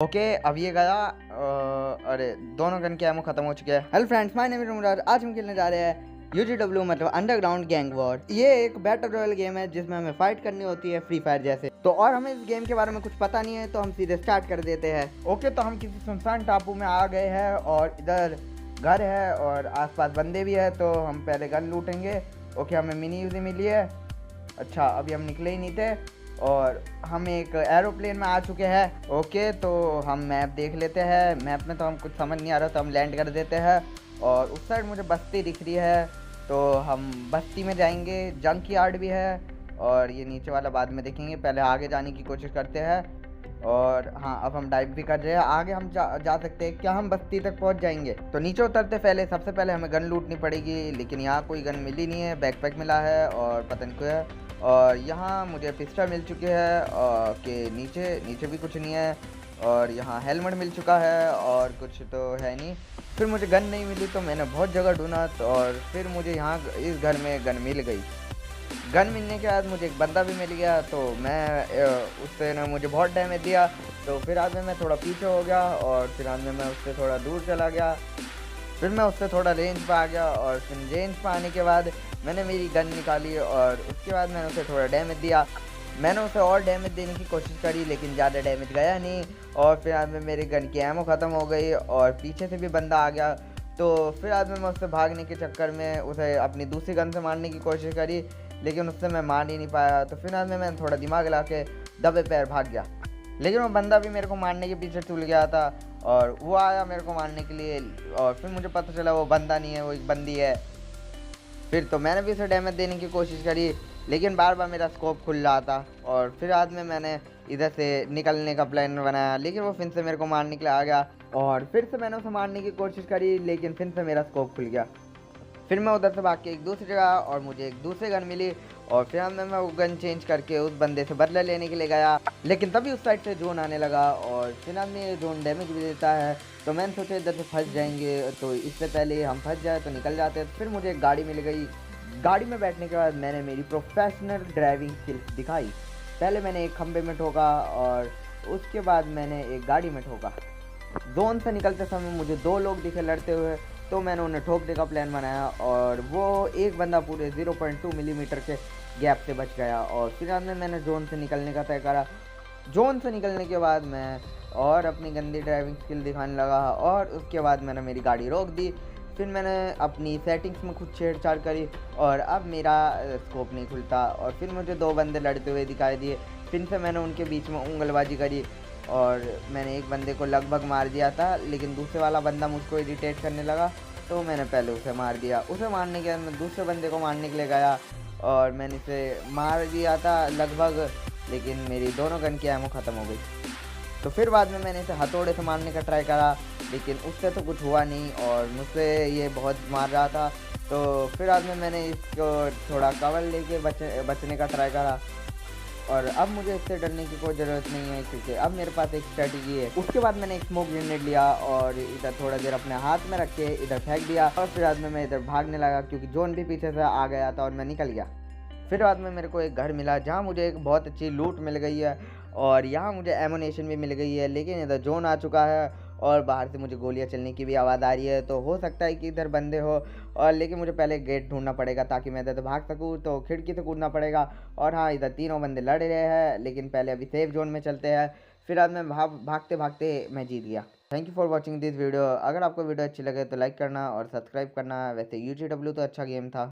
Okay अब ये गया अरे दोनों गन के एमो खत्म हो चुके हैं। Hello friends, my name is Umran. आज हम खेलने जा रहे हैं यूजीडब्ल्यू मतलब अंडरग्राउंड गैंग वॉर। ये एक बैटल रॉयल गेम है जिसमें हमें फाइट करनी होती है फ्री फायर जैसे। तो और हमें इस गेम के बारे में कुछ पता नहीं है तो हम सीधे स्टार्ट कर देते हैं। ओके तो हम किसी सुनसान टापू में आ गए हैं और इधर घर है और आसपास बंदे भी है, तो हम पहले गन लूटेंगे। ओके हमें मिनी यूजी मिली है। अच्छा अभी हम निकले ही नहीं थे और हम एक एरोप्लेन में आ चुके हैं। ओके तो हम मैप देख लेते हैं। मैप में तो हम कुछ समझ नहीं आ रहा तो हम लैंड कर देते हैं और उस साइड मुझे बस्ती दिख रही है तो हम बस्ती में जाएंगे। जंक यार्ड भी है और ये नीचे वाला बाद में देखेंगे, पहले आगे जाने की कोशिश करते हैं। और हाँ अब हम डाइव भी कर रहे हैं, आगे हम जा सकते हैं। क्या हम बस्ती तक पहुंच जाएंगे? तो नीचे उतरते पहले सबसे पहले हमें गन लूटनी पड़ेगी, लेकिन यहाँ कोई गन मिली नहीं है। बैकपैक मिला है और पता नहीं क्या है। और यहाँ मुझे पिस्टल मिल चुके हैं कि नीचे भी कुछ नहीं है। और यहाँ हेलमेट मिल चुका है और कुछ तो है नहीं। फिर मुझे गन नहीं मिली तो मैंने बहुत जगह ढूंढा और फिर मुझे यहाँ इस घर में गन मिल गई। गन मिलने के बाद मुझे एक बंदा भी मिल गया तो मैं उससे ने मुझे बहुत डैमेज दिया। तो फिर आज में मैं थोड़ा पीछे हो गया और फिर आज में मैं उससे थोड़ा दूर चला गया। फिर मैं उससे थोड़ा रेंज पे आ गया और फिर रेंज पे आने के बाद मैंने मेरी गन निकाली और उसके बाद मैंने उसे थोड़ा डैमेज दिया। मैंने उसे और डैमेज देने की कोशिश करी लेकिन ज़्यादा डैमेज गया नहीं। और फिर आज में मेरी गन की एमो ख़त्म हो गई और पीछे से भी बंदा आ गया। तो फिर आज में मैं उससे भागने के चक्कर में उसे अपनी दूसरी गन से मारने की कोशिश करी लेकिन उससे मैं मार ही नहीं पाया। तो फिर आज में मैंने थोड़ा दिमाग ला के दबे पैर भाग गया, लेकिन वो बंदा भी मेरे को मारने के पीछे चुल गया था और वो आया मेरे को मारने के लिए। और फिर मुझे पता चला वो बंदा नहीं है, वो एक बंदी है। फिर तो मैंने भी उसे डैमेज देने की कोशिश करी लेकिन बार बार मेरा स्कोप खुल रहा था। और फिर बाद में मैंने इधर से निकलने का प्लान बनाया लेकिन वो फिर से मेरे को मारने के लिए आ गया। और फिर से मैंने उसे मारने की कोशिश करी लेकिन फिर से मेरा स्कोप खुल गया। फिर मैं उधर से भाग के एक दूसरी जगह और मुझे एक दूसरी गन मिली और फिर मैं वो गन चेंज करके उस बंदे से बदला लेने के लिए गया। लेकिन तभी उस साइड से जोन आने लगा और फिर हमने जोन डैमेज भी देता है तो मैंने सोचा इधर से फंस जाएंगे, तो इससे पहले हम फंस जाए तो निकल जाते। फिर मुझे एक गाड़ी मिल गई। गाड़ी में बैठने के बाद मैंने मेरी प्रोफेशनल ड्राइविंग स्किल्स दिखाई। पहले मैंने एक खंबे में ठोका और उसके बाद मैंने एक गाड़ी में ठोका। जोन से निकलते समय मुझे दो लोग दिखे लड़ते हुए तो मैंने उन्हें ठोकने का प्लान बनाया और वो एक बंदा पूरे 0.2 मिलीमीटर के गैप से बच गया। और फिर बाद में मैंने जोन से निकलने का तय करा। जोन से निकलने के बाद मैं और अपनी गंदी ड्राइविंग स्किल दिखाने लगा और उसके बाद मैंने मेरी गाड़ी रोक दी। फिर मैंने अपनी सेटिंग्स में कुछ छेड़छाड़ करी और अब मेरा स्कोप नहीं खुलता और फिर मुझे दो बंदे लड़ते हुए दिखाई दिए। फिर से मैंने उनके बीच में उंगलबाजी करी और मैंने एक बंदे को लगभग मार दिया था लेकिन दूसरे वाला बंदा मुझको इरिटेट करने लगा तो मैंने पहले उसे मार दिया। उसे मारने के बाद मैं दूसरे बंदे को मारने के लिए गया और मैंने इसे मार दिया था लगभग, लेकिन मेरी दोनों गन की एमो ख़त्म हो गई। तो फिर बाद में मैंने इसे हथौड़े से मारने का ट्राई करा लेकिन उससे तो कुछ हुआ नहीं और मुझसे ये बहुत मार रहा था। तो फिर बाद में मैंने इसको थोड़ा कवर लेके बचने का ट्राई करा और अब मुझे इससे डरने की कोई ज़रूरत नहीं है क्योंकि अब मेरे पास एक स्ट्रेटजी है। उसके बाद मैंने एक स्मोक ग्रेनेड लिया और इधर थोड़ा देर अपने हाथ में रख के इधर फेंक दिया और फिर बाद में मैं इधर भागने लगा क्योंकि जोन भी पीछे से आ गया था और मैं निकल गया। फिर बाद में मेरे को एक घर मिला जहाँ मुझे एक बहुत अच्छी लूट मिल गई है और यहाँ मुझे एमुनेशन भी मिल गई है, लेकिन इधर जोन आ चुका है और बाहर से मुझे गोलियां चलने की भी आवाज़ आ रही है। तो हो सकता है कि इधर बंदे हो और लेकिन मुझे पहले गेट ढूंढना पड़ेगा ताकि मैं इधर से भाग सकूँ। तो खिड़की से कूदना पड़ेगा और हाँ इधर तीनों बंदे लड़ रहे हैं लेकिन पहले अभी सेफ जोन में चलते हैं। फिर आज मैं भागते भागते मैं जीत गया। Thank you for watching this video. अगर आपको वीडियो अच्छी लगे तो लाइक करना और सब्सक्राइब करना। वैसे यूजीडब्ल्यू तो अच्छा गेम था।